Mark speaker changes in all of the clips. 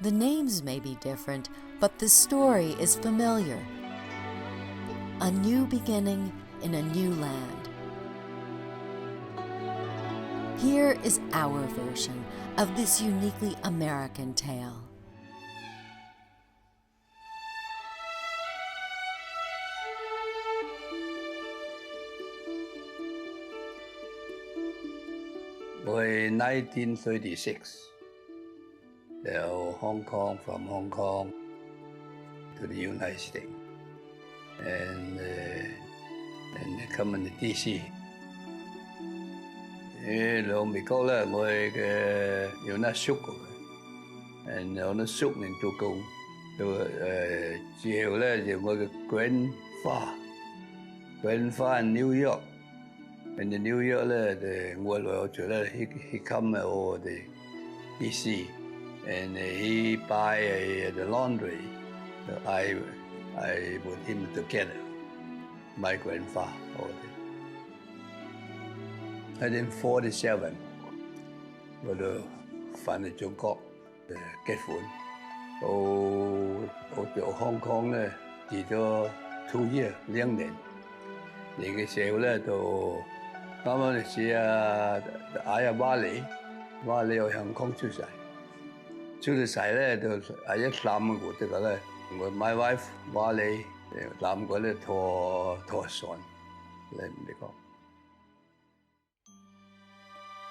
Speaker 1: The names may be different, but the story is familiar. A new beginning in a new land. Here is our version of this uniquely American tale.
Speaker 2: In 1936, from Hong Kong to the United States, and coming to DC. 到美國咧，我嘅有那叔過嘅，有那叔年做工，之後咧就我嘅 grandfather in New York. And in New York, he come over the DC, and he buy the laundry. So I put him together, my grandfather over there. And in 47, 我就返嚟中國結婚，我到香港咧住咗2 years 2年，嚟嘅時候咧就。啱啱是阿瓦里喺香港出世咧就13個這個咧，我 my wife 瓦里3個咧拖son嚟美國。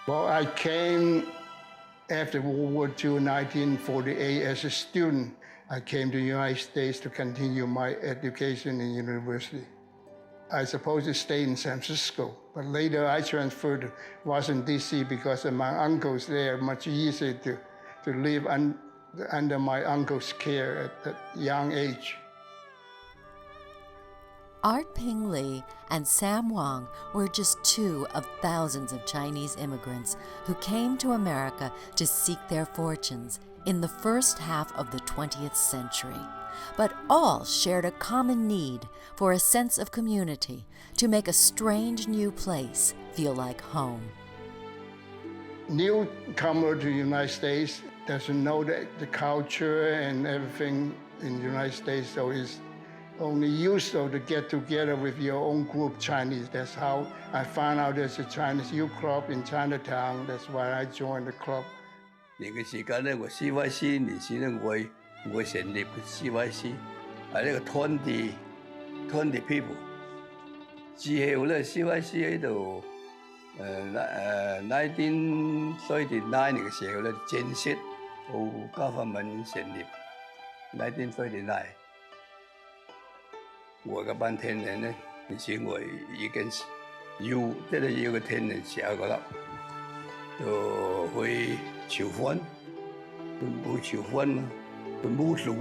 Speaker 3: Well, I came after World War II in 1948 as a student. I came to the United States to continue my education in university. I supposed to stay in San Francisco, but later I transferred to Washington, D.C. because of my uncles there. Much easier to live under my uncle's care at a young age.
Speaker 1: Art Ping Li and Sam Wang were just 2 of thousands of Chinese immigrants who came to America to seek their fortunes in the first half of the 20th century. But all shared a common need for a sense of community to make a strange new place feel like home.
Speaker 3: Newcomer to the United States doesn't know the culture and everything in the United States, so it's only useful to get together with your own group Chinese. That's how I found out there's a Chinese youth club in Chinatown. That's why I joined the club.
Speaker 2: 年嘅時間咧，我 CYC 年時咧，我成立嘅 CYC 係呢個20 people。之後咧 ，CYC 喺度1939年嘅時候咧，正式由government成立。1939，我嗰班天人咧，而且我已經要個天人寫個啦，就去求婚，去求婚咯。去摸數，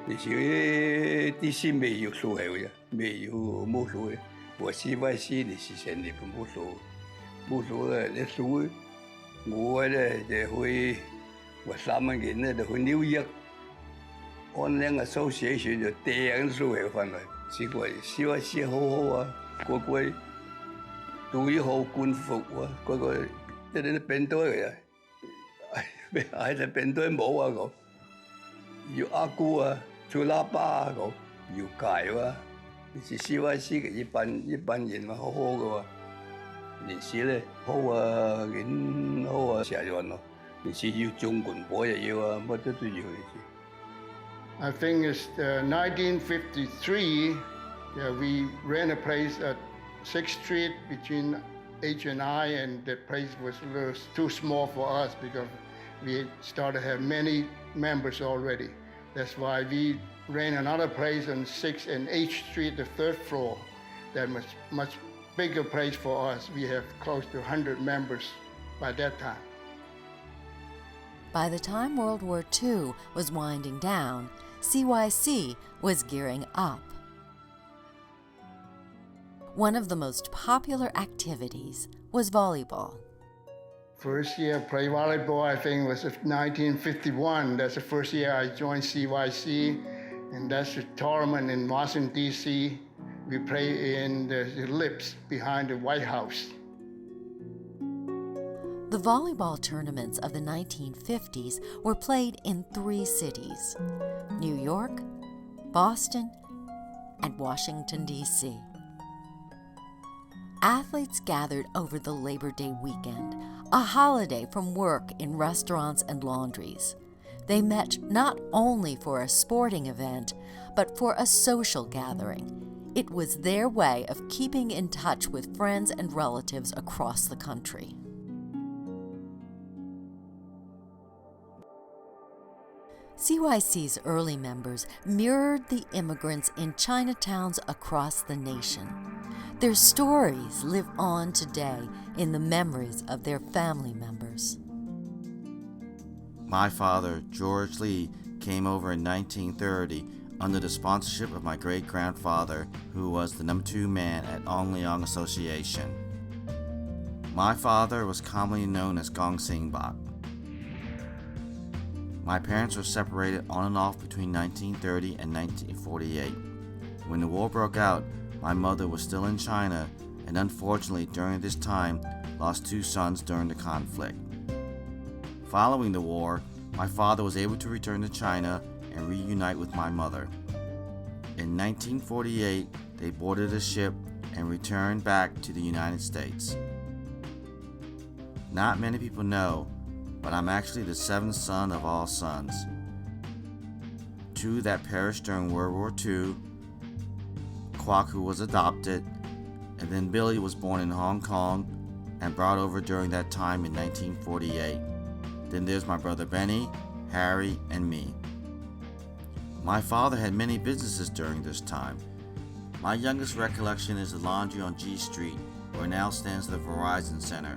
Speaker 2: 而且DC沒有數係嘅，沒有摸數嘅。我 CYC 你是成立摸數咧，你數我咧就去，我3個人咧就去紐約，Online Association 就訂數係翻嚟，結果 CYC 好好啊，個都要好官服啊，個即係啲便袋嘅，係隻便袋冇啊個。要阿姑啊，做喇叭啊，要戒啊，你是 CYC 嘅一班人嘛，好好嘅喎。年時咧好啊，人好啊，成日咯。年時要中棍波又要啊，乜都要嘅。
Speaker 3: I think it's 1953. We ran a place at 6th Street between H&I, and that place was a little too small for us because we started to have many members already. That's why we ran another place on 6th and H Street, the 3rd floor. That was much bigger place for us. We have close to 100 members by that time.
Speaker 1: By the time World War II was winding down, CYC was gearing up. One of the most popular activities was volleyball.
Speaker 3: First year I played volleyball, I think, was 1951. That's the first year I joined CYC, and that's the tournament in Washington, D.C. We play in the ellipse behind the White House.
Speaker 1: The volleyball tournaments of the 1950s were played in 3 cities: New York, Boston, and Washington, D.C. Athletes gathered over the Labor Day weekend, a holiday from work in restaurants and laundries. They met not only for a sporting event, but for a social gathering. It was their way of keeping in touch with friends and relatives across the country. CYC's early members mirrored the immigrants in Chinatowns across the nation. Their stories live on today in the memories of their family members.
Speaker 4: My father, George Lee, came over in 1930 under the sponsorship of my great-grandfather, who was the number 2 man at Ong Leong Association. My father was commonly known as Gong Sing Bak. My parents were separated on and off between 1930 and 1948. When the war broke out, my mother was still in China and unfortunately during this time lost 2 sons during the conflict. Following the war, my father was able to return to China and reunite with my mother. In 1948, they boarded a ship and returned back to the United States. Not many people know, but I'm actually the 7th son of all sons. 2 that perished during World War II, Kwok, who was adopted, and then Billy was born in Hong Kong and brought over during that time in 1948. Then there's my brother Benny, Harry, and me. My father had many businesses during this time. My youngest recollection is the laundry on G Street, where now stands the Verizon Center.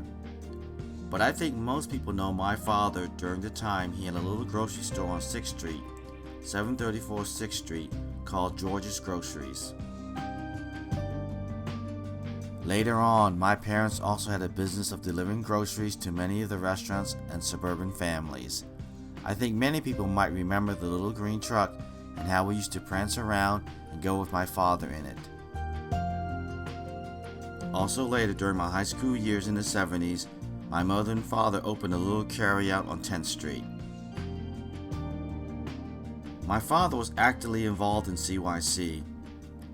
Speaker 4: But I think most people know my father during the time he had a little grocery store on 6th Street, 734 6th Street, called George's Groceries. Later on, my parents also had a business of delivering groceries to many of the restaurants and suburban families. I think many people might remember the little green truck and how we used to prance around and go with my father in it. Also later, during my high school years in the 70s, my mother and father opened a little carryout on 10th Street. My father was actively involved in CYC.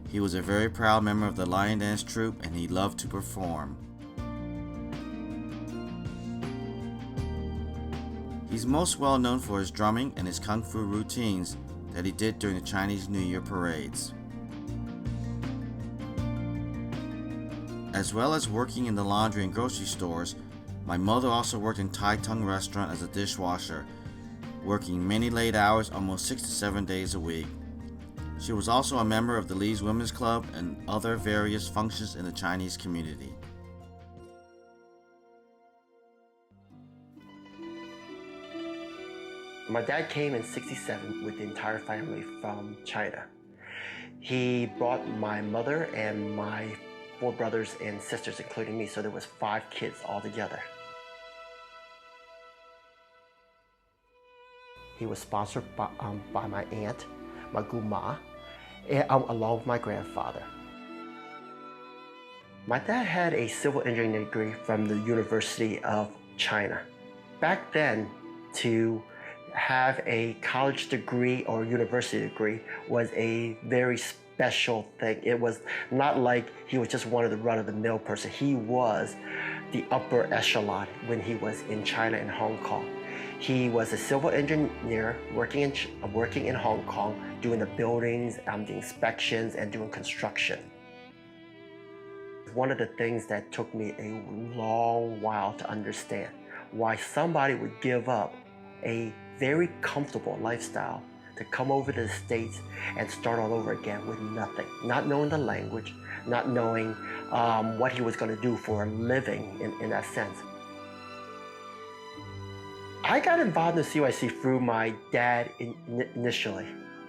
Speaker 4: He was a very proud member of the Lion Dance troupe and he loved to perform. He's most well known for his drumming and his kung fu routines that he did during the Chinese New Year parades. As well as working in the laundry and grocery stores, my mother also worked in Tai Tung restaurant as a dishwasher, working many late hours, almost 6 to 7 days a week. She was also a member of the Lee's Women's Club and other various functions in the Chinese community.
Speaker 5: My dad came in '67 with the entire family from China. He brought my mother and my 4 brothers and sisters, including me, so there was 5 kids altogether. He was sponsored by my aunt, my guma, along with my grandfather. My dad had a civil engineering degree from the University of China. Back then, to have a college degree or university degree was a very special thing. It was not like he was just one of the run-of-the-mill person. He was the upper echelon when he was in China and Hong Kong. He was a civil engineer working in Hong Kong, doing the buildings, the inspections, and doing construction. One of the things that took me a long while to understand why somebody would give up a very comfortable lifestyle to come over to the States and start all over again with nothing, not knowing the language, not knowing what he was going to do for a living in that sense. I got involved in CYC through my dad initially.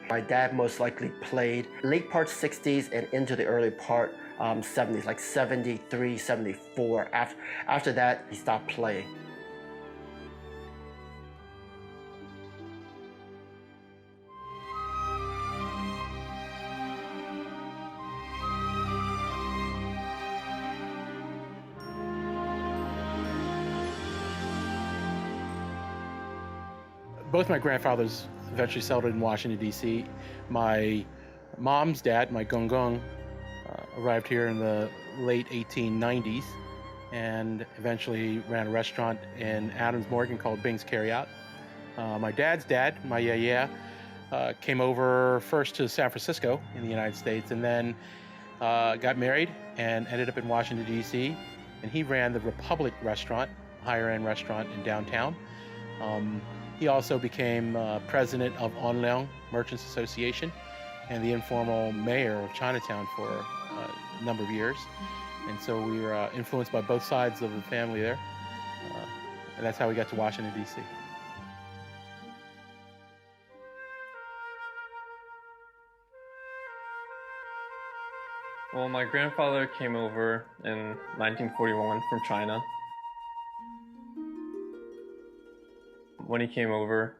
Speaker 5: My dad most likely played late part 60s and into the early part 70s, like 73, 74. After that, he stopped playing.
Speaker 6: Both my grandfathers eventually settled in Washington, D.C. My mom's dad, my Gong Gong, arrived here in the late 1890s and eventually ran a restaurant in Adams Morgan called Bing's Carryout. My dad's dad, my Yaya, came over first to San Francisco in the United States and then got married and ended up in Washington, D.C. And he ran the Republic restaurant, higher-end restaurant in downtown. He also became president of Onleong Merchants Association and the informal mayor of Chinatown for a number of years. And so we were influenced by both sides of the family there. And that's how we got to Washington, D.C.
Speaker 7: Well, my grandfather came over in 1941 from China. When he came over,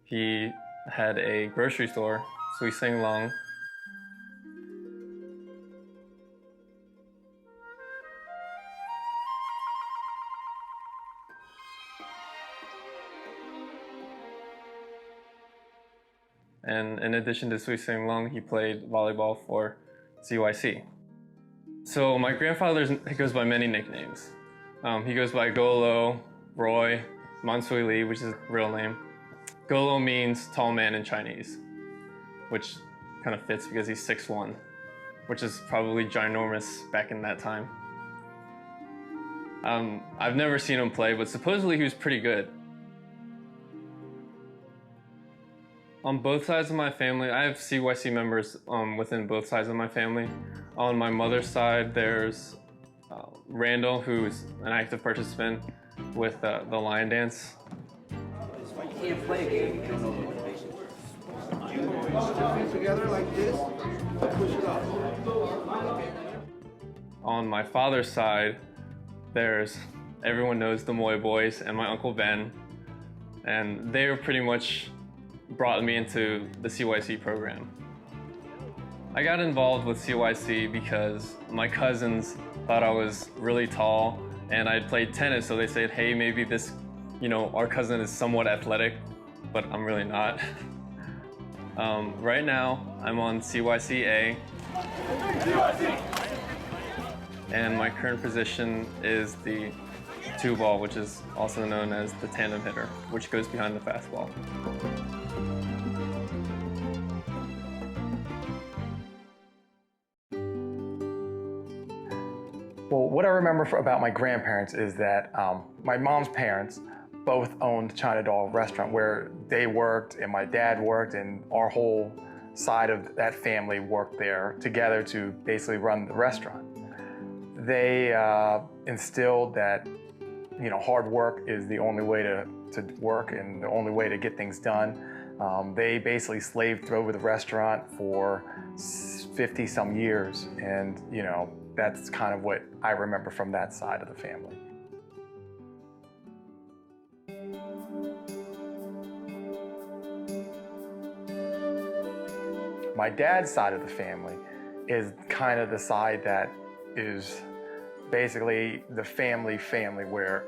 Speaker 7: he had a grocery store, CYC Long. And in addition to CYC Long, he played volleyball for CYC. So my grandfather goes by many nicknames. He goes by Golo, Roy, Mansui Li, which is his real name. Golo means tall man in Chinese, which kind of fits because he's 6'1", which is probably ginormous back in that time. I've never seen him play, but supposedly he was pretty good. On both sides of my family, I have CYC members within both sides of my family. On my mother's side, there's Randall, who's an active participant with the Lion Dance.
Speaker 8: You can't play a game if you don't know the motivation. Put your feet together like this, push it up.
Speaker 7: On my father's side, everyone knows the Moy Boys and my Uncle Ben, and they were pretty much brought me into the CYC program. I got involved with CYC because my cousins thought I was really tall and I'd played tennis, so they said, hey, maybe this, our cousin is somewhat athletic, but I'm really not. Right now, I'm on CYC-A. And my current position is the two ball, which is also known as the tandem hitter, which goes behind the fastball.
Speaker 9: Well, what I remember about my grandparents is that my mom's parents both owned China Doll restaurant where they worked and my dad worked, and our whole side of that family worked there together to basically run the restaurant. They instilled that hard work is the only way to work and the only way to get things done. They basically slaved over the restaurant for 50 some years, and that's kind of what I remember from that side of the family. My dad's side of the family is kind of the side that is basically the family where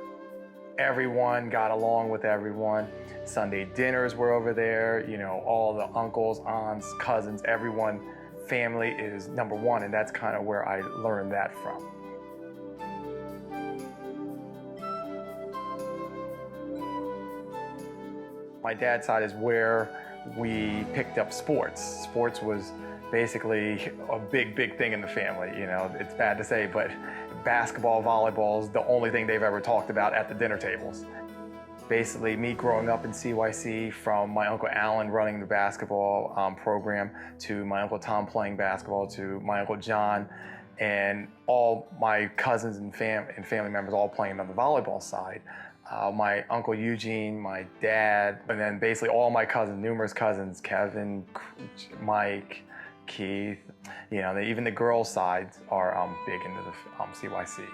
Speaker 9: everyone got along with everyone. Sunday dinners were over there, all the uncles, aunts, cousins, everyone. Family is number one, and that's kind of where I learned that from. My dad's side is where we picked up sports. Sports was basically a big thing in the family. It's bad to say, but basketball, volleyball is the only thing they've ever talked about at the dinner tables. Basically, me growing up in CYC, from my Uncle Alan running the basketball program, to my Uncle Tom playing basketball, to my Uncle John, and all my cousins and family members all playing on the volleyball side. My Uncle Eugene, my dad, and then basically all my cousins, numerous cousins, Kevin, Mike, Keith, even the girls' sides are big into the CYC.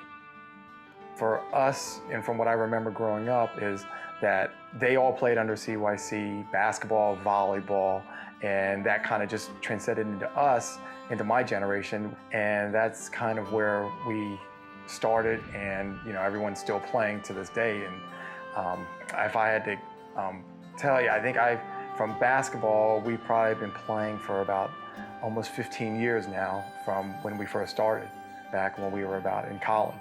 Speaker 9: For us, and from what I remember growing up, is that they all played under CYC, basketball, volleyball, and that kind of just transcended into us, into my generation, and that's kind of where we started, and everyone's still playing to this day. And if I had to tell you, I think from basketball, we've probably been playing for about almost 15 years now from when we first started, back when we were about in college.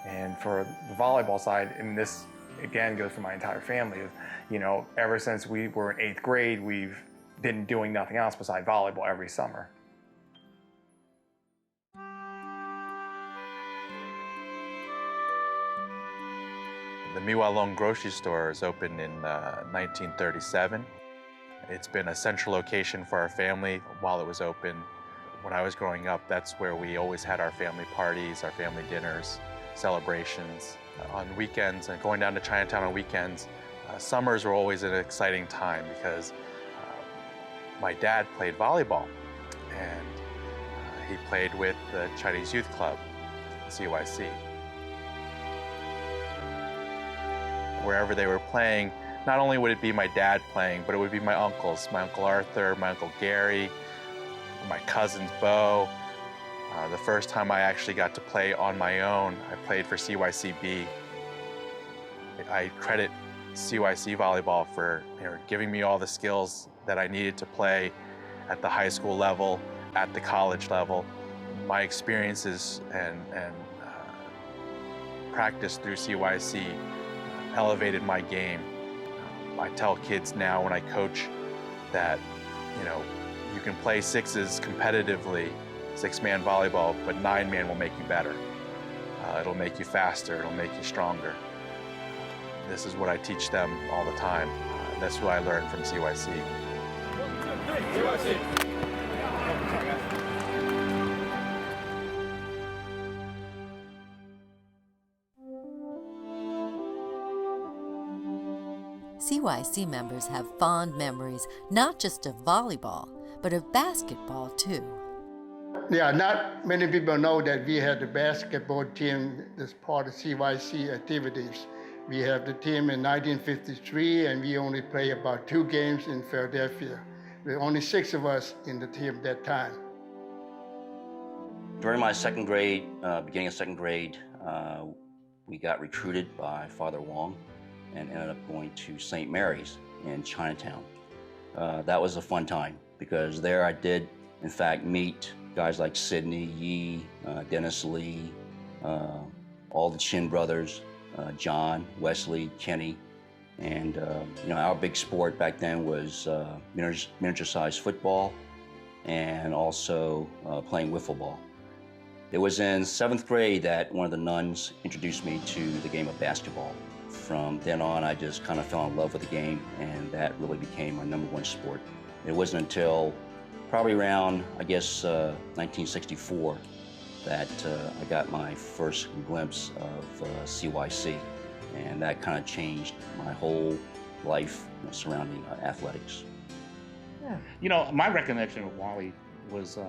Speaker 9: And for the volleyball side, and this again goes for my entire family, is, you know, ever since we were in 8th grade, we've been doing nothing else besides volleyball every summer.
Speaker 10: The Miwalong grocery store was opened in 1937. It's been a central location for our family while it was open. When I was growing up, that's where we always had our family parties, our family dinners, celebrations. On weekends, and going down to Chinatown on weekends, summers were always an exciting time because my dad played volleyball, and he played with the Chinese Youth Club, CYC. Wherever they were playing, not only would it be my dad playing, but it would be my uncles, my Uncle Arthur, my Uncle Gary, my cousins Bo. The first time I actually got to play on my own, I played for CYCB. I credit CYC volleyball for giving me all the skills that I needed to play at the high school level, at the college level. My experiences and practice through CYC elevated my game. I tell kids now when I coach that, you can play sixes competitively, 6-man volleyball, but 9-man will make you better. It'll make you faster, it'll make you stronger. This is what I teach them all the time. That's what I learned from CYC.
Speaker 1: CYC members have fond memories not just of volleyball, but of basketball too.
Speaker 3: Yeah, not many people know that we had the basketball team as part of CYC activities. We have the team in 1953, and we only play about 2 games in Philadelphia. There were only 6 of us in the team at that time.
Speaker 11: During my second grade, beginning of second grade, we got recruited by Father Wong and ended up going to St. Mary's in Chinatown. That was a fun time because there I did, in fact, meet guys like Sidney, Yi, Dennis Lee, all the Chin brothers, John, Wesley, Kenny, and our big sport back then was miniature-sized football and also playing wiffle ball. It was in 7th grade that one of the nuns introduced me to the game of basketball. From then on, I just kind of fell in love with the game, and that really became my #1 sport. It wasn't until probably around, 1964 that I got my first glimpse of CYC, and that kind of changed my whole life surrounding athletics.
Speaker 12: Yeah. My recollection of Wally was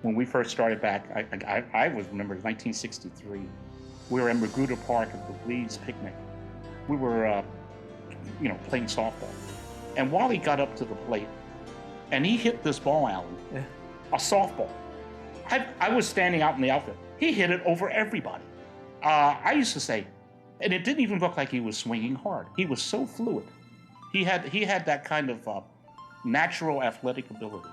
Speaker 12: when we first started back, I remember 1963. We were in Magruder Park at the Leeds picnic. We were, playing softball. And Wally got up to the plate, and he hit this ball, Alan, a softball. I was standing out in the outfield. He hit it over everybody. I used to say, and it didn't even look like he was swinging hard. He was so fluid. He had that kind of natural athletic ability.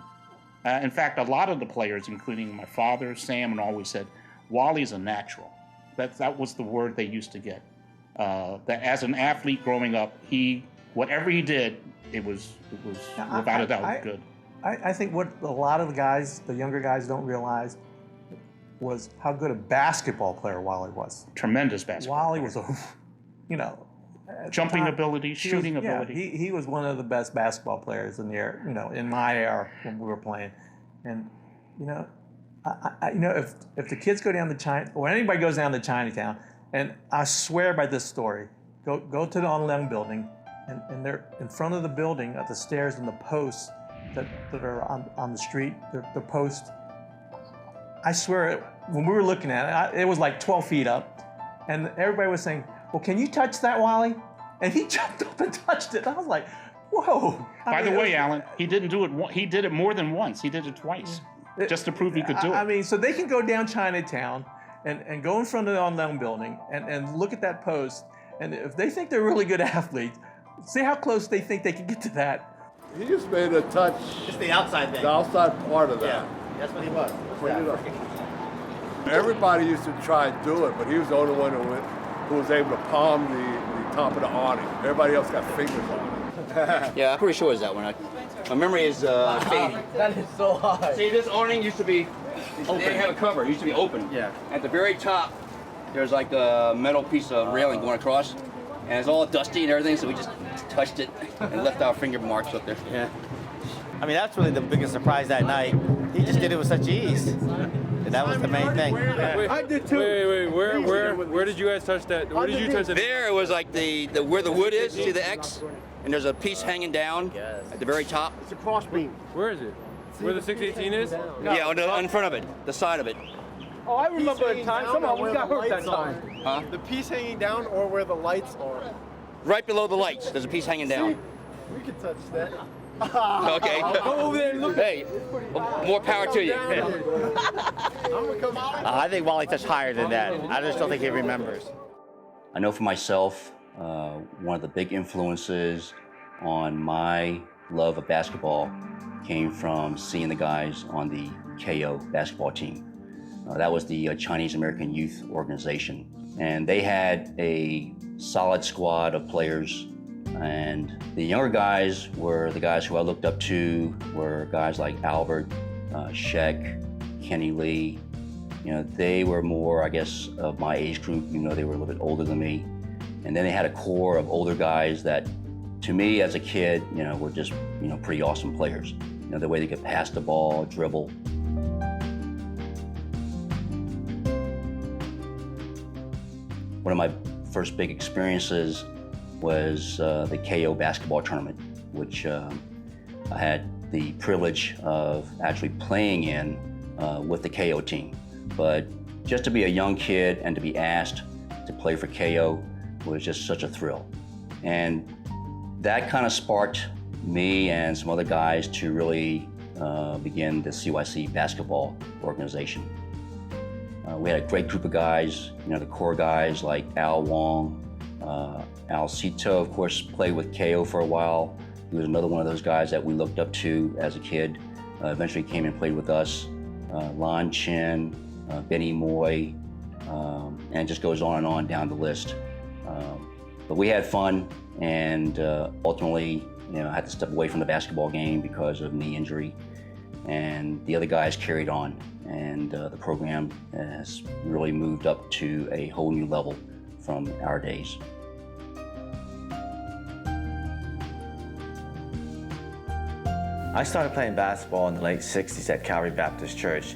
Speaker 12: In fact, a lot of the players, including my father, Sam, and always said, Wally's a natural. That was the word they used to get. That as an athlete growing up, whatever he did, it was without a doubt good.
Speaker 13: I think what a lot of the younger guys don't realize was how good a basketball player Wally was.
Speaker 12: Tremendous basketball
Speaker 13: Wally
Speaker 12: player.
Speaker 13: was
Speaker 12: jumping ability, shooting ability.
Speaker 13: He was one of the best basketball players in the era, in my era when we were playing. And if the kids go down to China, or anybody goes down to Chinatown, and I swear by this story, go to the On building, and they're in front of the building at the stairs and the posts that are on the street, the posts. I swear, when we were looking at it, it was like 12 feet up, and everybody was saying, well, can you touch that, Wally? And he jumped up and touched it. I was like, whoa.
Speaker 12: By the way, Alan, he didn't do it. He did it more than once. He did it twice, just to prove he could do it.
Speaker 13: So they can go down Chinatown and go in front of the On building and look at that post, and if they think they're really good athletes, See how close they think they can get to that.
Speaker 14: He just made a touch.
Speaker 15: Just the outside thing.
Speaker 14: The outside part of that.
Speaker 15: Yeah, that's what he was.
Speaker 14: Clean it up. Everybody used to try and do it, but he was the only one who was able to palm the top of the awning. Everybody else got fingers on it.
Speaker 15: Yeah, I'm pretty sure it's that one. My memory is fading.
Speaker 8: That is so hard.
Speaker 15: See, this awning used to be, they didn't have a cover. It used to be open.
Speaker 8: Yeah.
Speaker 15: At the very top, there's like a metal piece of railing going across, and it's all dusty and everything, so we just touched it and left our finger marks up there.
Speaker 8: Yeah. I mean, that's really the biggest surprise that night. He just did it with such ease. And that was the main thing.
Speaker 16: I did too. Wait, where did you guys touch that? Where did you touch that?
Speaker 15: There it was like the where the wood is, see the X? And there's a piece hanging down at the very top.
Speaker 14: It's a cross beam.
Speaker 16: Where is it? Where the 618 is?
Speaker 15: Yeah, on front of it, the side of it.
Speaker 8: Oh, I remember the time. Somehow we got hurt that time.
Speaker 15: Huh?
Speaker 14: The piece hanging down or where the lights are?
Speaker 15: Right below the lights, there's a piece hanging down.
Speaker 14: We can touch that.
Speaker 15: Okay.
Speaker 8: Go over there and look.
Speaker 15: Hey, more power to you.
Speaker 8: I think Wally touched higher than that. I just don't think he remembers.
Speaker 11: I know for myself, one of the big influences on my love of basketball came from seeing the guys on the KO basketball team. That was the Chinese American Youth Organization. And they had a solid squad of players. And the younger guys were the guys who I looked up to, were guys like Albert, Sheck, Kenny Lee. You know, they were more, I guess, of my age group. You know, they were a little bit older than me. And then they had a core of older guys that, to me as a kid, you know, were just, you know, pretty awesome players. You know, the way they could pass the ball, dribble. One of my first big experiences was the KO basketball tournament, which I had the privilege of actually playing in with the KO team. But just to be a young kid and to be asked to play for KO was just such a thrill. And that kind of sparked me and some other guys to really begin the CYC basketball organization. We had a great group of guys, you know, the core guys like Al Wong, Al Cito, of course, played with KO for a while. He was another one of those guys that we looked up to as a kid. Eventually came and played with us. Lon Chin, Benny Moy, and it just goes on down the list. But we had fun, and ultimately, you know, I had to step away from the basketball game because of knee injury. And the other guys carried on, and the program has really moved up to a whole new level from our days.
Speaker 8: I started playing basketball in the late 60s at Calvary Baptist Church.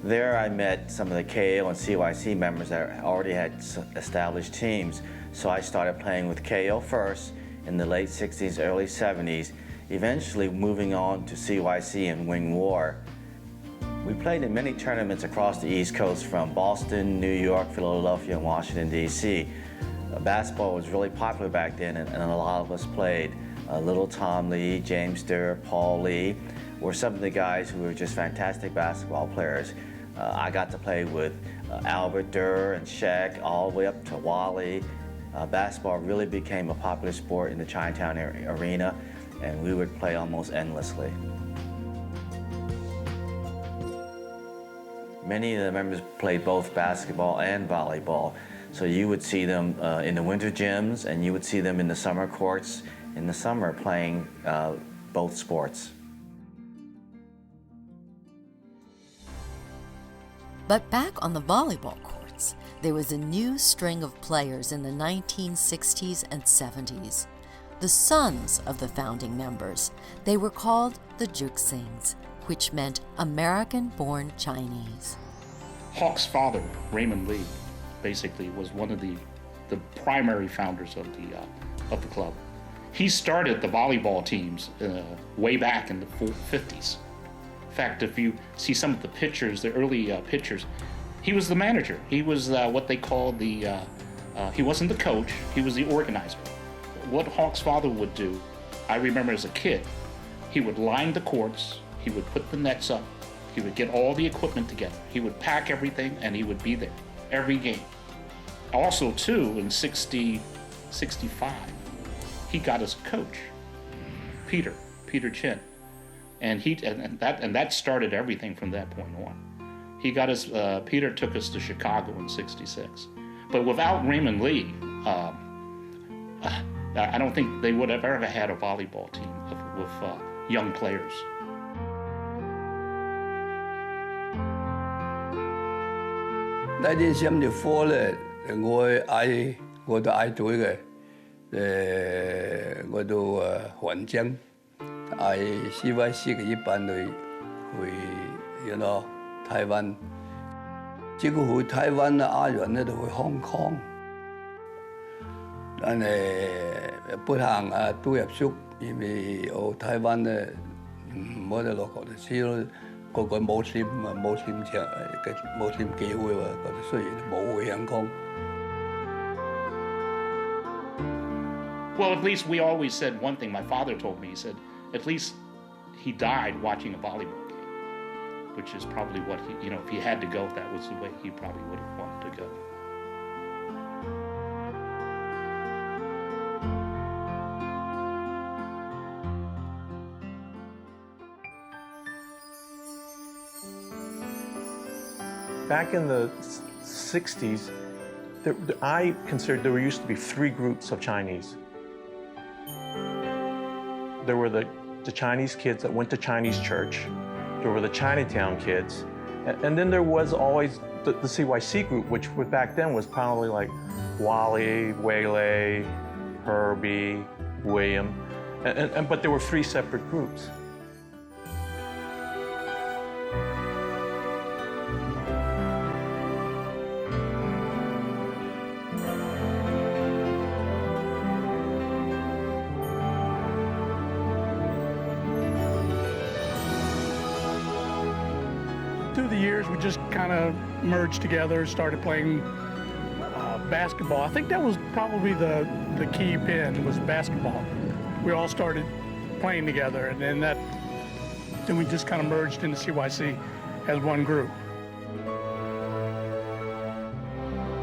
Speaker 8: There I met some of the KO and CYC members that already had established teams. So I started playing with KO first in the late 60s, early 70s, eventually moving on to CYC and Wing War. We played in many tournaments across the East Coast from Boston, New York, Philadelphia, and Washington, D.C. Basketball was really popular back then, and a lot of us played. Little Tom Lee, James Durr, Paul Lee were some of the guys who were just fantastic basketball players. I got to play with Albert Durr and Sheck all the way up to Wally. Basketball really became a popular sport in the Chinatown arena, and we would play almost endlessly. Many of the members played both basketball and volleyball, so you would see them in the winter gyms, and you would see them in the summer courts in the summer playing both sports.
Speaker 1: But back on the volleyball courts, there was a new string of players in the 1960s and 70s. The sons of the founding members. They were called the Juxings, which meant American-born Chinese.
Speaker 12: Hawk's father, Raymond Lee, basically was one of the primary founders of the club. He started the volleyball teams way back in the 50s. In fact, if you see some of the pictures, the early pictures, he was the manager. He was what they called he wasn't the coach, he was the organizer. What Hawk's father would do, I remember as a kid, he would line the courts, he would put the nets up, he would get all the equipment together, he would pack everything, and he would be there every game. Also, too, in 65, he got us a coach, Peter Chin, and that started everything from that point on. He got us. Peter took us to Chicago in '66, but without Raymond Lee, I don't think they would have ever had a volleyball team with young players.1974
Speaker 2: 咧，我都愛隊嘅，我都還將愛 CYC 嘅一班去台灣，結果去台灣啊亞運咧就去香港，但係不幸啊都入宿，因為台灣咧冇得落國就知咯。個個冇簽機會喎，雖然冇去香港。
Speaker 12: Well, at least we always said one thing. My father told me, he said, at least he died watching a volleyball game, which is probably what he, if he had to go, that was the way he probably would have wanted to go.
Speaker 13: Back in the 60s, I considered there used to be 3 groups of Chinese. There were the Chinese kids that went to Chinese church. There were the Chinatown kids. And then there was always the CYC group, which back then was probably like Wally, Waylay, Herbie, William. But there were 3 separate groups.
Speaker 17: Through the years, we just kind of merged together, started playing basketball. I think that was probably the key pin was basketball. We all started playing together, and then we just kind of merged into CYC as one group.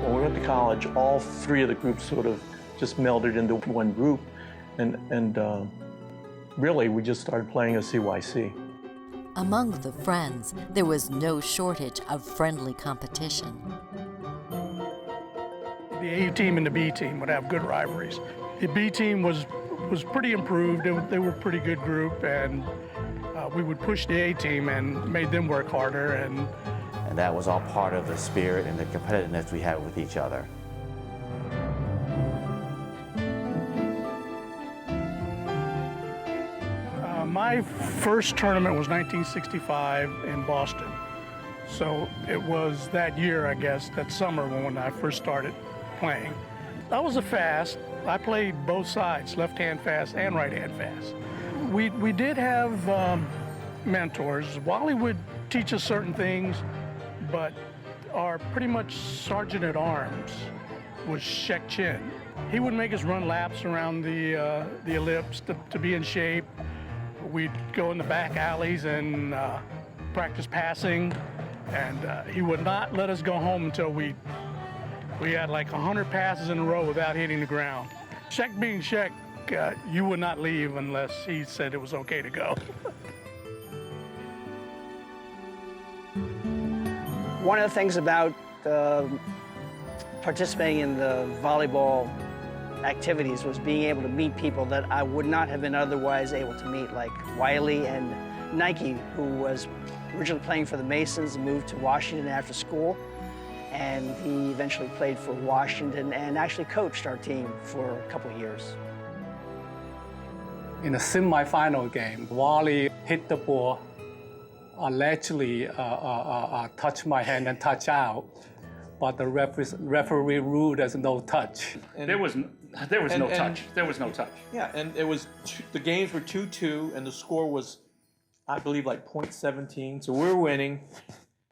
Speaker 13: When we went to college, all 3 of the groups sort of just melded into one group, and really we just started playing as CYC.
Speaker 1: Among the friends, there was no shortage of friendly competition.
Speaker 17: The A team and the B team would have good rivalries. The B team was pretty improved. They were a pretty good group, and we would push the A team and made them work harder. And
Speaker 8: that was all part of the spirit and the competitiveness we had with each other.
Speaker 17: My first tournament was 1965 in Boston. So it was that year, I guess, that summer when I first started playing. I was a fast. I played both sides, left-hand fast and right-hand fast. We did have mentors. Wally would teach us certain things, but our pretty much sergeant at arms was Shek Chin. He would make us run laps around the ellipse to be in shape. We'd go in the back alleys and practice passing, and he would not let us go home until we had like 100 passes in a row without hitting the ground. Shek being Shek, you would not leave unless he said it was okay to go.
Speaker 18: One of the things about participating in the volleyball activities was being able to meet people that I would not have been otherwise able to meet, like Wiley and Nike, who was originally playing for the Masons and moved to Washington after school. And he eventually played for Washington and actually coached our team for a couple of years.
Speaker 19: In the semifinal game, Wally hit the ball, allegedly touched my hand and touch out, but the referee ruled as no touch.
Speaker 12: There was no touch. There was no touch.
Speaker 13: Yeah, and it was the games were 2-2, and the score was, I believe, like .17. So we were winning,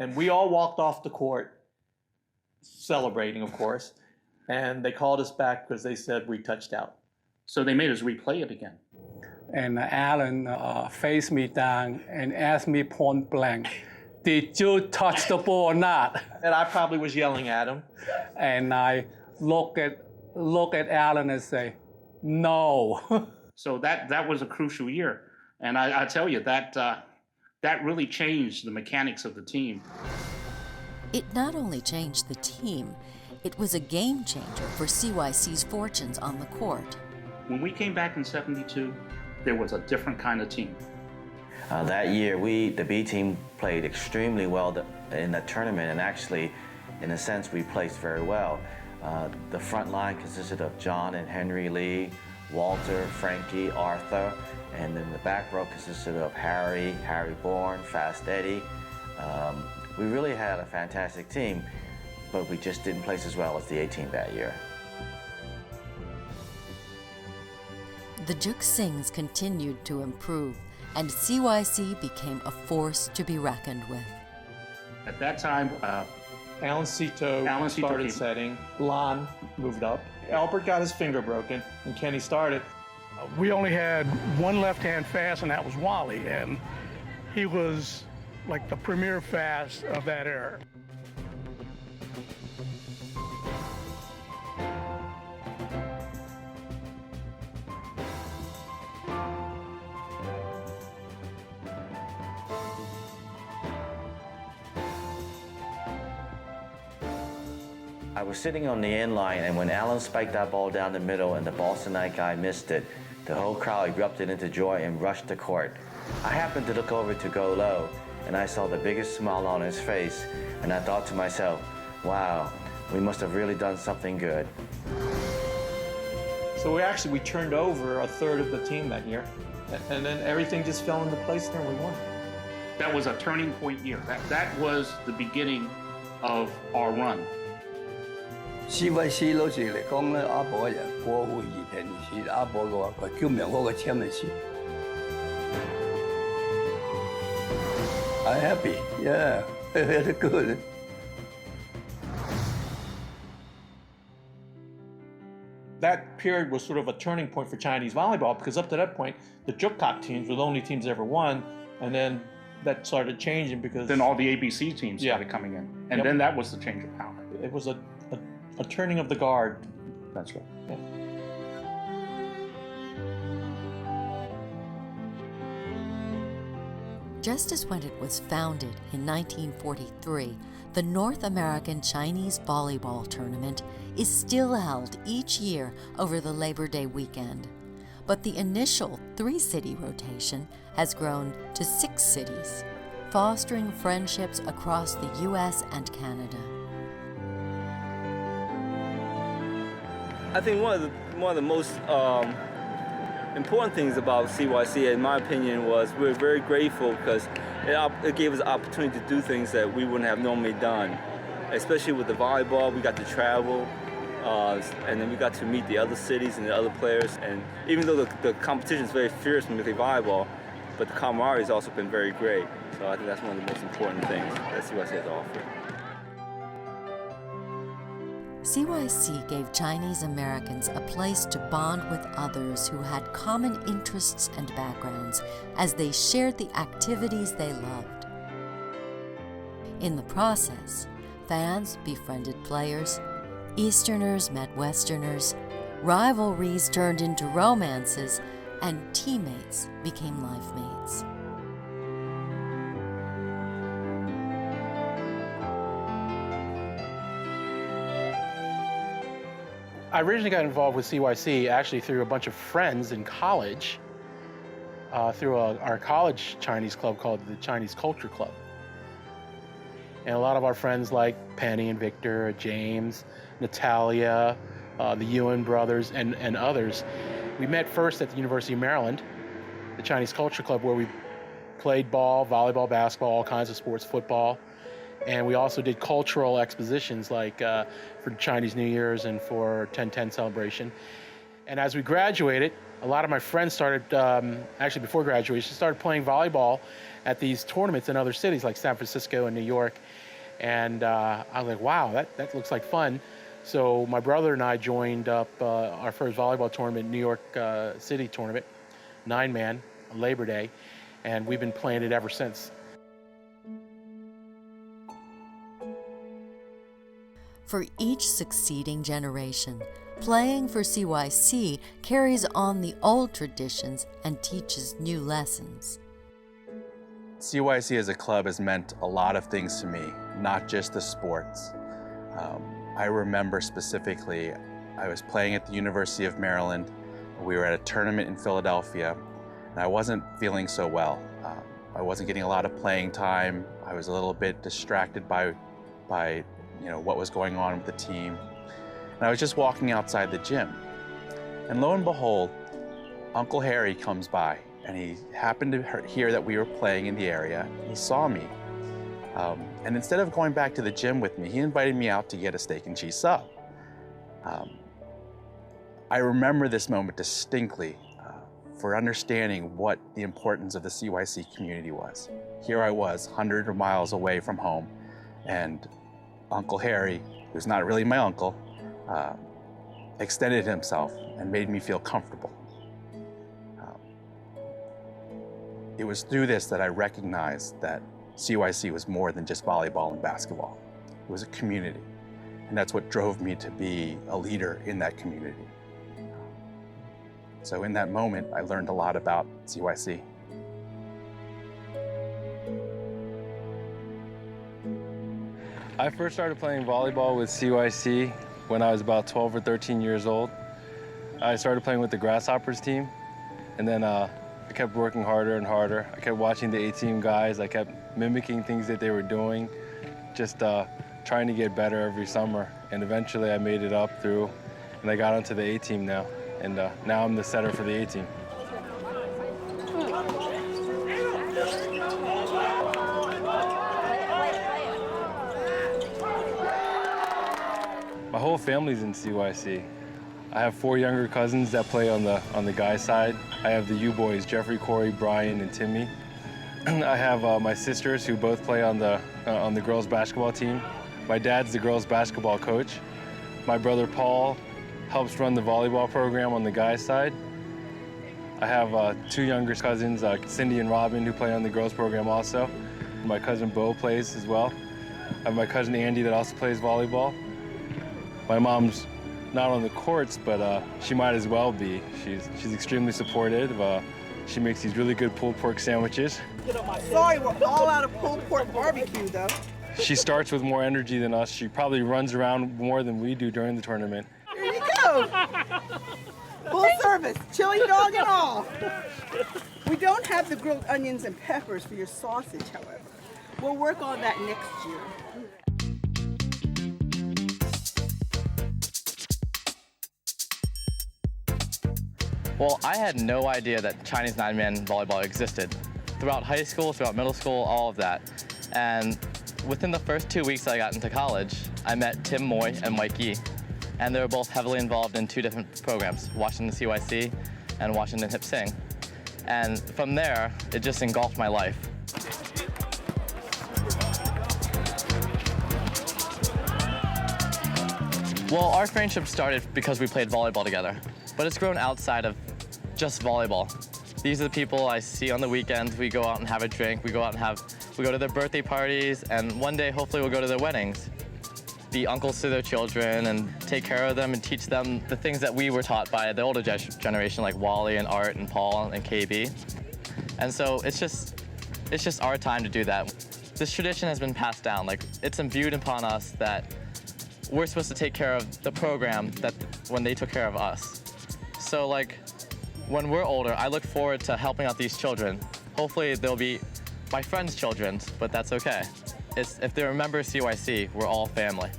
Speaker 13: and we all walked off the court, celebrating, of course. And they called us back because they said we touched out.
Speaker 12: So they made us replay it again.
Speaker 19: And Alan faced me down and asked me point blank, "Did you touch the ball or not?"
Speaker 13: And I probably was yelling at him.
Speaker 19: And I look at Alan and say, No.
Speaker 12: So that was a crucial year. And I tell you, that really changed the mechanics of the team.
Speaker 1: It not only changed the team, it was a game changer for CYC's fortunes on the court.
Speaker 12: When we came back in '72, there was a different kind of team.
Speaker 8: That year, the B team played extremely well in the tournament, and actually, in a sense, we placed very well. The front line consisted of John and Henry Lee, Walter, Frankie, Arthur, and then the back row consisted of Harry Bourne, Fast Eddie. We really had a fantastic team, but we just didn't place as well as the A team that year.
Speaker 1: The Juk Sings continued to improve, and CYC became a force to be reckoned with.
Speaker 12: At that time,
Speaker 13: Alan Cito started setting. Lon moved up. Albert got his finger broken, and Kenny started.
Speaker 17: We only had one left-hand fast, and that was Wally, and he was like the premier fast of that era.
Speaker 8: I was sitting on the end line, and when Alan spiked that ball down the middle and the Bostonite guy missed it, the whole crowd erupted into joy and rushed the court. I happened to look over to go low, and I saw the biggest smile on his face, and I thought to myself, wow, we must have really done something good.
Speaker 13: So we turned over a third of the team that year, and then everything just fell into place there and we won.
Speaker 12: That was a turning point year. That was the beginning of our run.
Speaker 2: CYC 老實嚟講咧，阿婆人過會熱平時阿婆嘅話，佢叫名嗰個簽嘅事。I'm happy, yeah, very good.
Speaker 13: That period was sort of a turning point for Chinese volleyball because up to that point, the Jukok teams were the only teams that ever won, and then that started changing because
Speaker 12: then all the ABC teams started coming in, and then that was the change of power.
Speaker 13: It was a turning of the guard.
Speaker 12: That's right.
Speaker 13: Yeah.
Speaker 1: Just as when it was founded in 1943, the North American Chinese Volleyball Tournament is still held each year over the Labor Day weekend. But the initial 3-city rotation has grown to 6 cities, fostering friendships across the U.S. and Canada.
Speaker 20: I think one of the most important things about CYC, in my opinion, was we're very grateful because it gave us the opportunity to do things that we wouldn't have normally done. Especially with the volleyball, we got to travel, and then we got to meet the other cities and the other players. And even though the competition is very fierce in volleyball, but the camaraderie has also been very great. So I think that's one of the most important things that CYC has to offer.
Speaker 1: CYC gave Chinese Americans a place to bond with others who had common interests and backgrounds as they shared the activities they loved. In the process, fans befriended players, Easterners met Westerners, rivalries turned into romances, and teammates became life mates.
Speaker 6: I originally got involved with CYC actually through a bunch of friends in college, through our college Chinese club called the Chinese Culture Club. And a lot of our friends like Penny and Victor, James, Natalia, the Ewan brothers, and others. We met first at the University of Maryland, the Chinese Culture Club, where we played ball, volleyball, basketball, all kinds of sports, football. And we also did cultural expositions like for Chinese New Year's and for 10/10 celebration. And as we graduated, a lot of my friends started, actually before graduation, started playing volleyball at these tournaments in other cities like San Francisco and New York. And I was like, wow, that looks like fun. So my brother and I joined up our first volleyball tournament, New York City tournament, 9-man, Labor Day. And we've been playing it ever since.
Speaker 1: For each succeeding generation, Playing for CYC carries on the old traditions and teaches new lessons.
Speaker 10: CYC as a club has meant a lot of things to me, not just the sports. I remember specifically, I was playing at the University of Maryland. We were at a tournament in Philadelphia, and I wasn't feeling so well. I wasn't getting a lot of playing time. I was a little bit distracted by what was going on with the team. And I was just walking outside the gym. And lo and behold, Uncle Harry comes by, and he happened to hear that we were playing in the area. He saw me. And instead of going back to the gym with me, he invited me out to get a steak and cheese sub. I remember this moment distinctly for understanding what the importance of the CYC community was. Here I was, hundreds of miles away from home, and Uncle Harry, who's not really my uncle, extended himself and made me feel comfortable. It was through this that I recognized that CYC was more than just volleyball and basketball. It was a community, and that's what drove me to be a leader in that community. So in that moment, I learned a lot about CYC.
Speaker 16: I first started playing volleyball with CYC when I was about 12 or 13 years old. I started playing with the Grasshoppers team, and then I kept working harder and harder. I kept watching the A-team guys. I kept mimicking things that they were doing, just trying to get better every summer. And eventually I made it up through, and I got onto the A-team now. And now I'm the setter for the A-team. My whole family's in CYC. I have 4 younger cousins that play on the guys' side. I have the U-boys, Jeffrey, Corey, Brian, and Timmy. I have my sisters who both play on the girls' basketball team. My dad's the girls' basketball coach. My brother Paul helps run the volleyball program on the guys' side. I have 2 younger cousins, Cindy and Robin, who play on the girls' program also. My cousin Bo plays as well. I have my cousin Andy that also plays volleyball. My mom's not on the courts, but she might as well be. She's extremely supportive. She makes these really good pulled pork sandwiches.
Speaker 21: Sorry, we're all out of pulled pork barbecue, though.
Speaker 16: She starts with more energy than us. She probably runs around more than we do during the tournament.
Speaker 21: Here you go. Full service, chili dog and all. We don't have the grilled onions and peppers for your sausage, however. We'll work on that next year.
Speaker 22: Well, I had no idea that Chinese 9-man volleyball existed. Throughout high school, throughout middle school, all of that. And within the first 2 weeks that I got into college, I met Tim Moy and Mike Yee. And they were both heavily involved in 2 different programs, Washington CYC and Washington Hip Sing. And from there, it just engulfed my life. Well, our friendship started because we played volleyball together, but it's grown outside of just volleyball. These are the people I see on the weekends. We go out and have a drink. We go to their birthday parties, and one day, hopefully, we'll go to their weddings. Be uncles to their children and take care of them and teach them the things that we were taught by the older generation, like Wally and Art and Paul and KB. And so it's just our time to do that. This tradition has been passed down. Like, it's imbued upon us that we're supposed to take care of the program when they took care of us. So, like, when we're older, I look forward to helping out these children. Hopefully they'll be my friends' children, but that's okay. If they remember CYC, we're all family.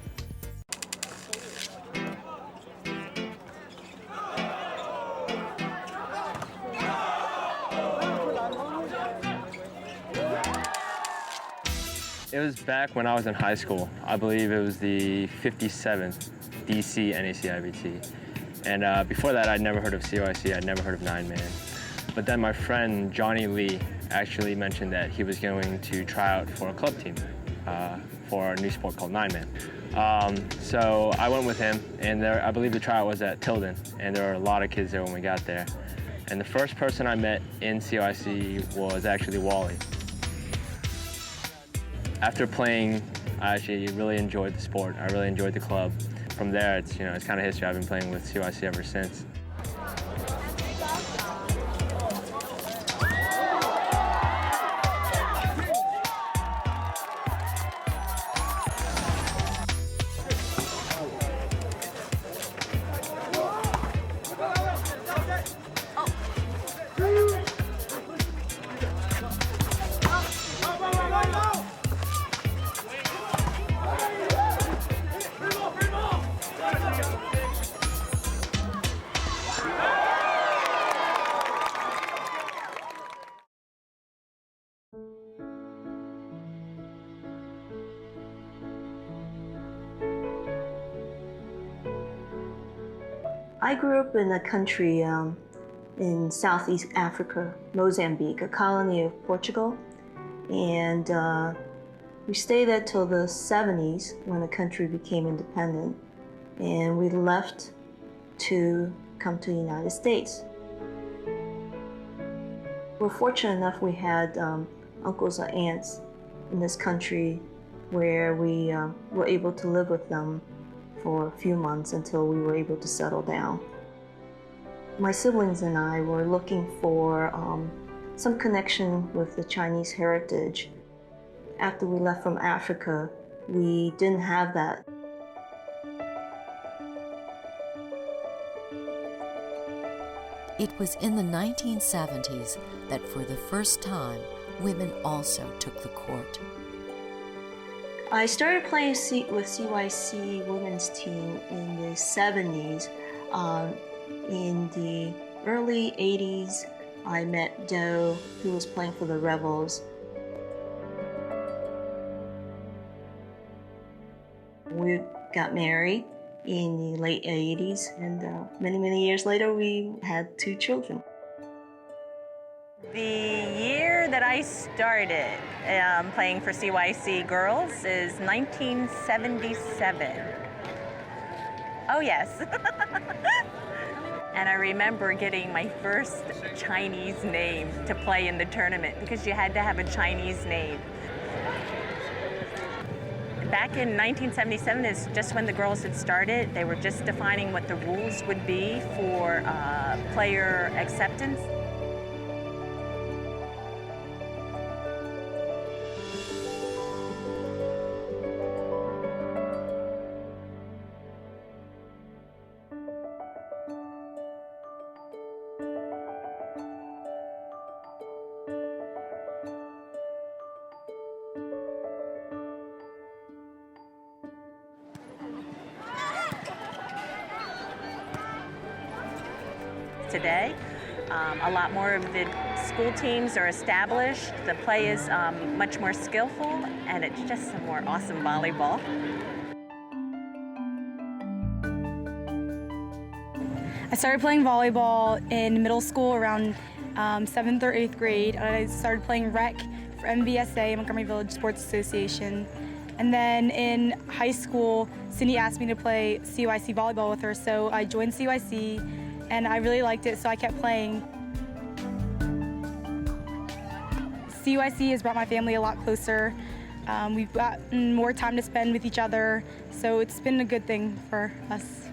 Speaker 7: It was back when I was in high school. I believe it was the 57th DC NACIVT. And before that, I'd never heard of CYC, I'd never heard of 9-man. But then my friend, Johnny Lee, actually mentioned that he was going to try out for a club team for a new sport called 9-man. So I went with him, and I believe the tryout was at Tilden, and there were a lot of kids there when we got there. And the first person I met in CYC was actually Wally. After playing, I actually really enjoyed the sport. I really enjoyed the club.
Speaker 4: from there, it's kind of history. I've been playing with CYC ever since.
Speaker 5: I grew up in a country in Southeast Africa, Mozambique, a colony of Portugal. And we stayed there till the 70s when the country became independent. And we left to come to the United States. We're fortunate enough we had uncles or aunts in this country where we were able to live with them for a few months until we were able to settle down. My siblings and I were looking for some connection with the Chinese heritage. After we left from Africa, we didn't have that.
Speaker 1: It was in the 1970s that for the first time, women also took the court.
Speaker 5: I started playing with CYC women's team in the 70s. In the early 80s, I met Doe, who was playing for the Rebels. We got married in the late 80s, and many years later, we had 2 children.
Speaker 23: The year that I started playing for CYC girls is 1977. Oh yes. And I remember getting my first Chinese name to play in the tournament because you had to have a Chinese name. Back in 1977 is just when the girls had started. They were just defining what the rules would be for player acceptance. Today, a lot more of the school teams are established. The play is much more skillful, and it's just some more awesome volleyball.
Speaker 24: I started playing volleyball in middle school around 7th or 8th grade. I started playing rec for MVSA, Montgomery Village Sports Association. And then in high school, Cindy asked me to play CYC volleyball with her, so I joined CYC. And I really liked it, so I kept playing. CYC has brought my family a lot closer. We've gotten more time to spend with each other, so it's been a good thing for us.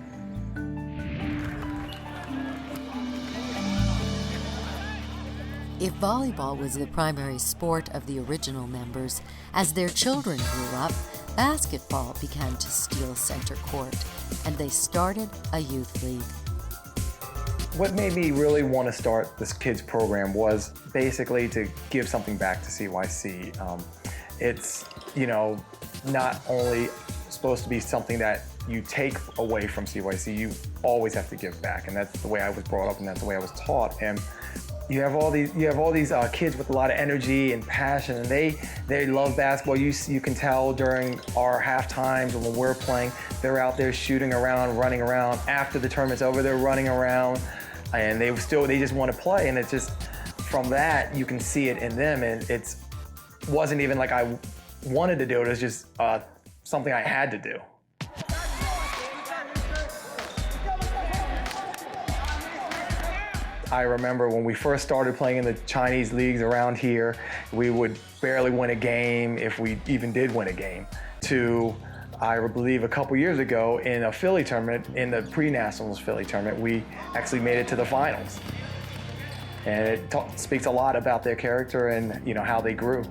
Speaker 1: If volleyball was the primary sport of the original members, as their children grew up, basketball began to steal center court, and they started a youth league.
Speaker 9: What made me really want to start this kids program was basically to give something back to CYC. It's, not only supposed to be something that you take away from CYC, you always have to give back, and that's the way I was brought up, and that's the way I was taught. And you have all these kids with a lot of energy and passion, and they love basketball. You can tell during our half times when we're playing, they're out there shooting around, running around. After the tournament's over, they're running around, and they just want to play. And it's just from that you can see it in them, and it wasn't even like I wanted to do it. It was just something I had to do. I remember when we first started playing in the Chinese leagues around here, we would barely win a game if we even did win a game. To I believe a couple years ago in a Philly tournament, in the pre-nationals Philly tournament, we actually made it to the finals. And it speaks a lot about their character and how they grew.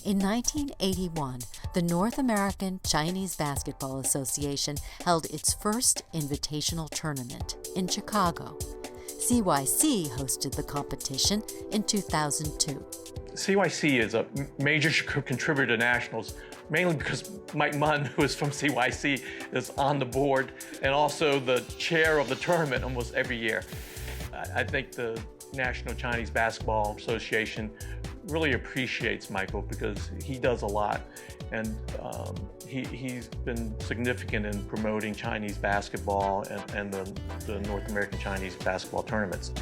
Speaker 1: In 1981, the North American Chinese Basketball Association held its first invitational tournament in Chicago. CYC hosted the competition in 2002.
Speaker 13: CYC is a major contributor to nationals, mainly because Mike Munn, who is from CYC, is on the board and also the chair of the tournament almost every year. I think the National Chinese Basketball Association really appreciates Michael because he does a lot, and he's been significant in promoting Chinese basketball and the North American Chinese basketball tournaments.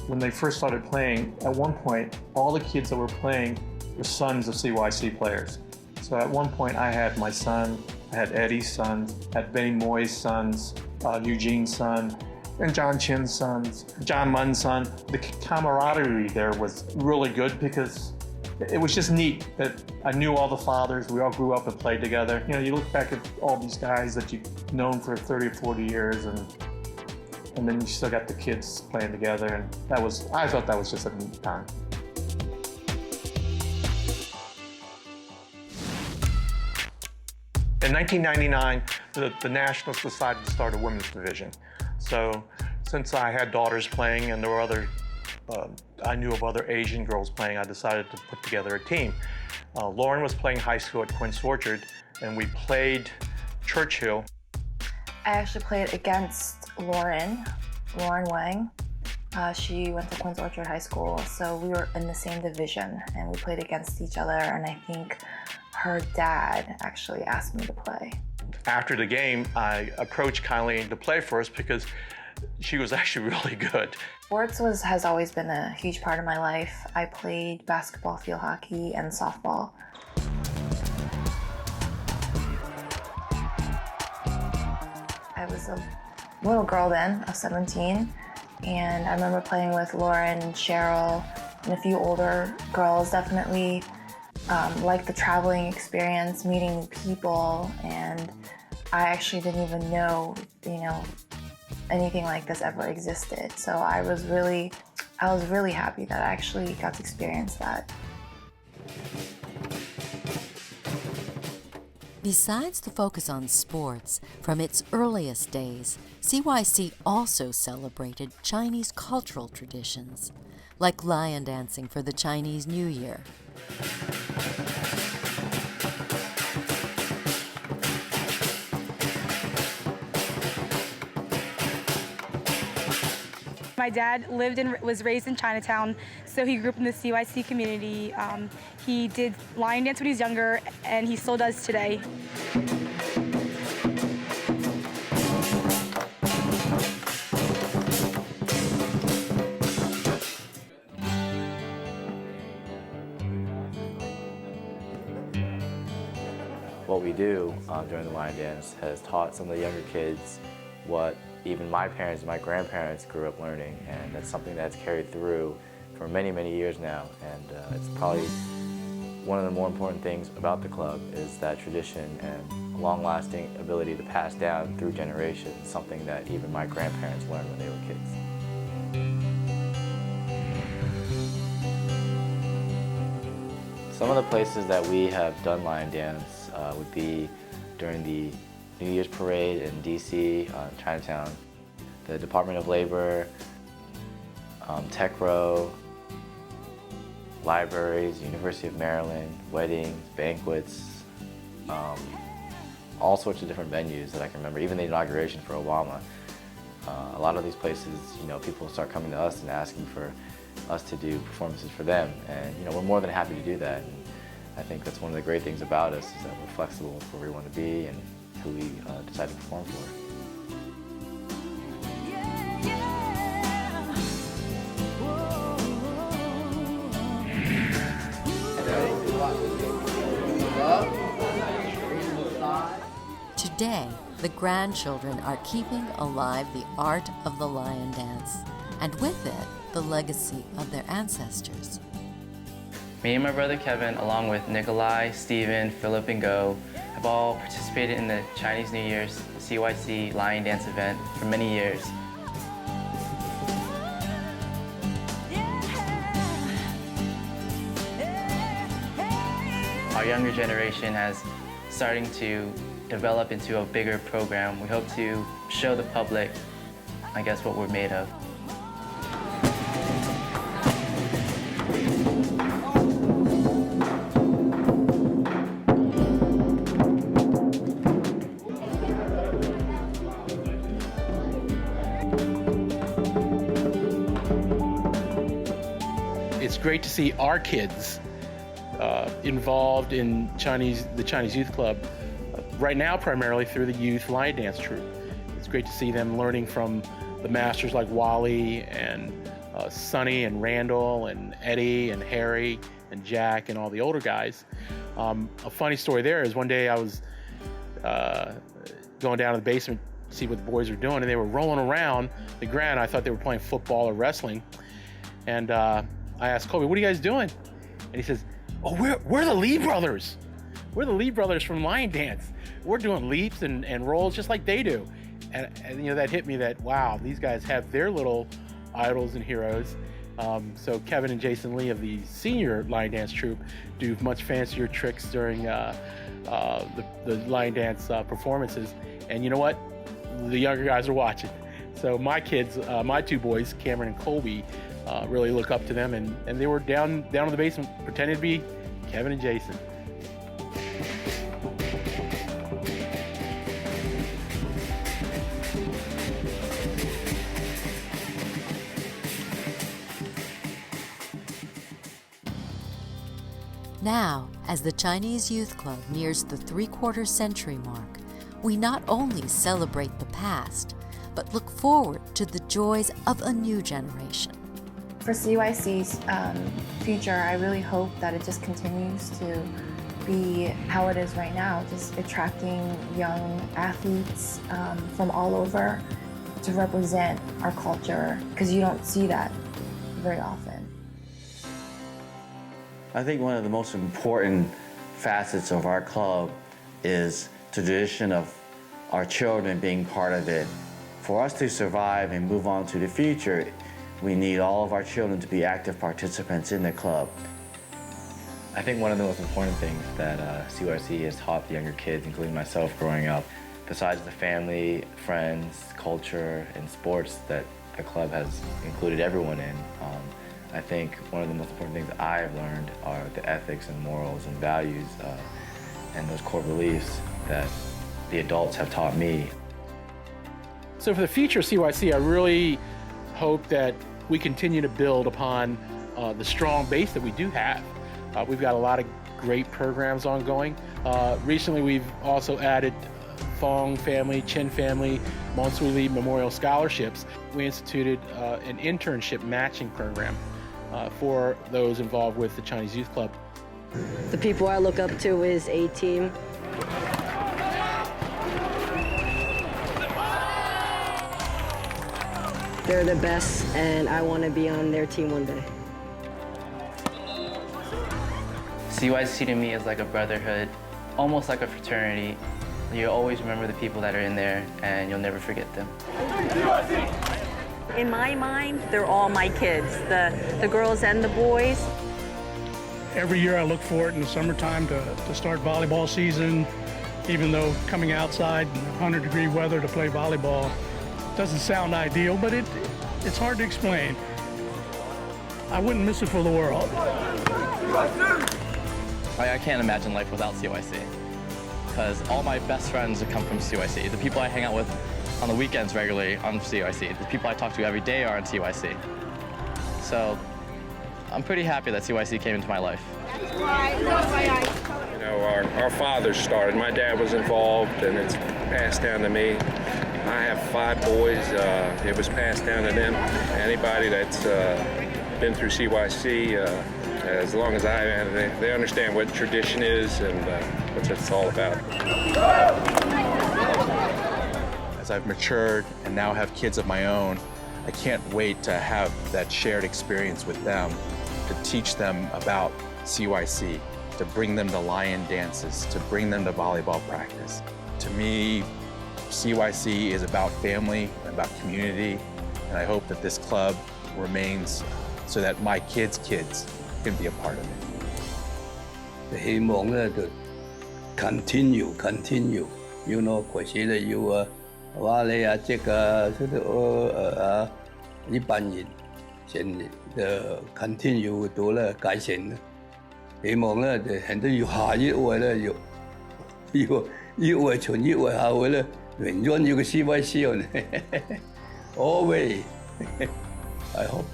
Speaker 13: When they first started playing, at one point, all the kids that were playing were sons of CYC players. So at one point, I had my son, I had Eddie's sons, I had Benny Moy's sons, Eugene's son, and John Chin's sons, John Munn's son. The camaraderie there was really good because it was just neat that I knew all the fathers. We all grew up and played together. You look back at all these guys that you've known for 30 or 40 years, and then you still got the kids playing together, and I thought that was just a neat time. In 1999, the Nationals decided to start a women's division. So since I had daughters playing and there were I knew of other Asian girls playing, I decided to put together a team. Lauren was playing high school at Quince Orchard, and we played Churchill.
Speaker 3: I actually played against Lauren Wang. She went to Quince Orchard High School, so we were in the same division, and we played against each other, and I think her dad actually asked me to play.
Speaker 13: After the game, I approached Kylie to play for us because she was actually really good.
Speaker 3: Sports has always been a huge part of my life. I played basketball, field hockey, and softball. I was a little girl then, of 17, and I remember playing with Lauren and Cheryl and a few older girls. Definitely liked the traveling experience, meeting new people, and I actually didn't even know, anything like this ever existed. So I was really happy that I actually got to experience that.
Speaker 1: Besides the focus on sports, from its earliest days, CYC also celebrated Chinese cultural traditions, like lion dancing for the Chinese New Year.
Speaker 24: My dad was raised in Chinatown, so he grew up in the CYC community. He did lion dance when he was younger, and he still does today.
Speaker 8: What we do during the lion dance has taught some of the younger kids what even my parents and my grandparents grew up learning, and that's something that's carried through for many, many years now. And it's probably one of the more important things about the club is that tradition and long-lasting ability to pass down through generations, something that even my grandparents learned when they were kids. Some of the places that we have done lion dance would be during the New Year's Parade in DC, Chinatown, the Department of Labor, Tech Row, libraries, University of Maryland, weddings, banquets, all sorts of different venues that I can remember, even the inauguration for Obama. A lot of these places, people start coming to us and asking for us to do performances for them, and we're more than happy to do that. And I think that's one of the great things about us is that we're flexible with where we want to be and who we decide to perform for.
Speaker 1: Today, the grandchildren are keeping alive the art of the lion dance, and with it, the legacy of their ancestors.
Speaker 22: Me and my brother Kevin, along with Nikolai, Steven, Philip, and Go, have all participated in the Chinese New Year's CYC lion dance event for many years. Our younger generation has starting to develop into a bigger program. We hope to show the public, I guess, what we're made of.
Speaker 6: It's great to see our kids involved in the Chinese Youth Club, right now primarily through the youth lion dance troupe. It's great to see them learning from the masters like Wally and Sonny and Randall and Eddie and Harry and Jack and all the older guys. A funny story there is one day I was going down to the basement to see what the boys were doing, and they were rolling around the ground. I thought they were playing football or wrestling. And I asked Kobe, "What are you guys doing?" And he says, "Oh, we're the Lee brothers. We're the Lee brothers from Lion Dance. We're doing leaps and rolls just like they do." And you know, that hit me that, wow, these guys have their little idols and heroes. So Kevin and Jason Lee of the senior Lion Dance troupe do much fancier tricks during the Lion Dance performances. And you know what? The younger guys are watching. So my kids, my two boys, Cameron and Colby, really look up to them, and they were down in the basement pretending to be Kevin and Jason.
Speaker 1: Now, as the Chinese Youth Club nears the three-quarter century mark, we not only celebrate the past, but look forward to the joys of a new generation.
Speaker 3: For CYC's future, I really hope that it just continues to be how it is right now, just attracting young athletes from all over to represent our culture, because you don't see that very often.
Speaker 8: I think one of the most important facets of our club is the tradition of our children being part of it. For us to survive and move on to the future, we need all of our children to be active participants in the club.
Speaker 22: I think one of the most important things that CYC has taught the younger kids, including myself growing up, besides the family, friends, culture, and sports that the club has included everyone in, I think one of the most important things that I've learned are the ethics and morals and values and those core beliefs that the adults have taught me.
Speaker 6: So for the future of CYC, I really hope that we continue to build upon the strong base that we do have. We've got a lot of great programs ongoing. Recently, we've also added Fong family, Chin family, Monsui Lee Memorial Scholarships. We instituted an internship matching program for those involved with the Chinese Youth Club.
Speaker 11: The people I look up to is A-Team. They're the best, and I want to be on their team one day.
Speaker 22: CYC to me is like a brotherhood, almost like a fraternity. You always remember the people that are in there, and you'll never forget them.
Speaker 23: In my mind, they're all my kids, the girls and the boys.
Speaker 17: Every year I look forward in the summertime to start volleyball season, even though coming outside in 100-degree weather to play volleyball doesn't sound ideal, but it's hard to explain. I wouldn't miss it for the world.
Speaker 22: I can't imagine life without CYC, because all my best friends come from CYC. The people I hang out with on the weekends regularly on CYC. The people I talk to every day are on CYC. So I'm pretty happy that CYC came into my life.
Speaker 14: You know, our fathers started. My dad was involved, and it's passed down to me. I have 5 boys. It was passed down to them. Anybody that's been through CYC, as long as I have, they understand what tradition is and what it's all about.
Speaker 10: As I've matured and now have kids of my own, I can't wait to have that shared experience with them, to teach them about CYC, to bring them to lion dances, to bring them to volleyball practice. To me, CYC is about family, about community, and I hope that this club remains so that my kids' kids can be a part of it.
Speaker 2: 希望咧就 continue， you know， 或者咧要話你即個一般人先continue 到咧改善咧，希望咧就很多要下一位咧要一位從一位下位咧，永遠要個 CYC 咧，always I hope.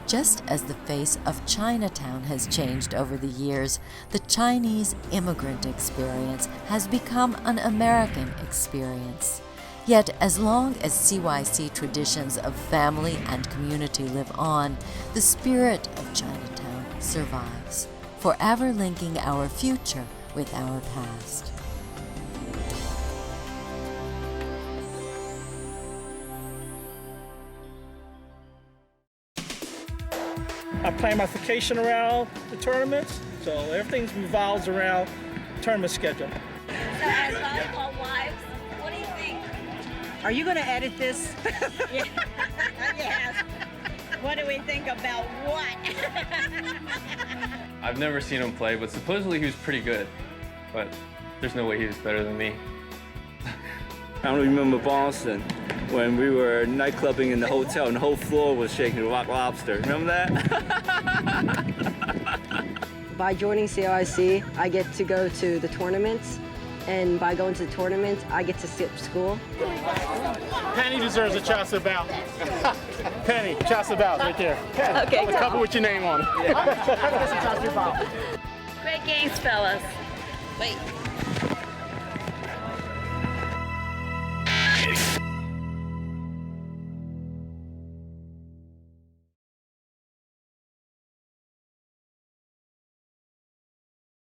Speaker 1: Just as the face of Chinatown has changed over the years, the Chinese immigrant experience has become an American experience. Yet, as long as CYC traditions of family and community live on, the spirit of Chinatown survives, forever linking our future with our past.
Speaker 13: I plan my vacation around the tournaments, so everything revolves around tournament schedule.
Speaker 15: So as volleyball wives, what do you think? Are you going to edit this? Yes. What do we think about what?
Speaker 7: I've never seen him play, but supposedly he was pretty good. But there's no way he was better than me.
Speaker 20: I remember Boston when we were nightclubbing in the hotel and the whole floor was shaking like lobster. Remember that?
Speaker 11: By joining CYC, I get to go to the tournaments, and by going to the tournaments, I get to skip school.
Speaker 6: Penny deserves a Chasa bout. Penny, Chasa bout right there.
Speaker 15: Okay,
Speaker 6: a couple with your name on it.
Speaker 15: Great games, fellas. Wait.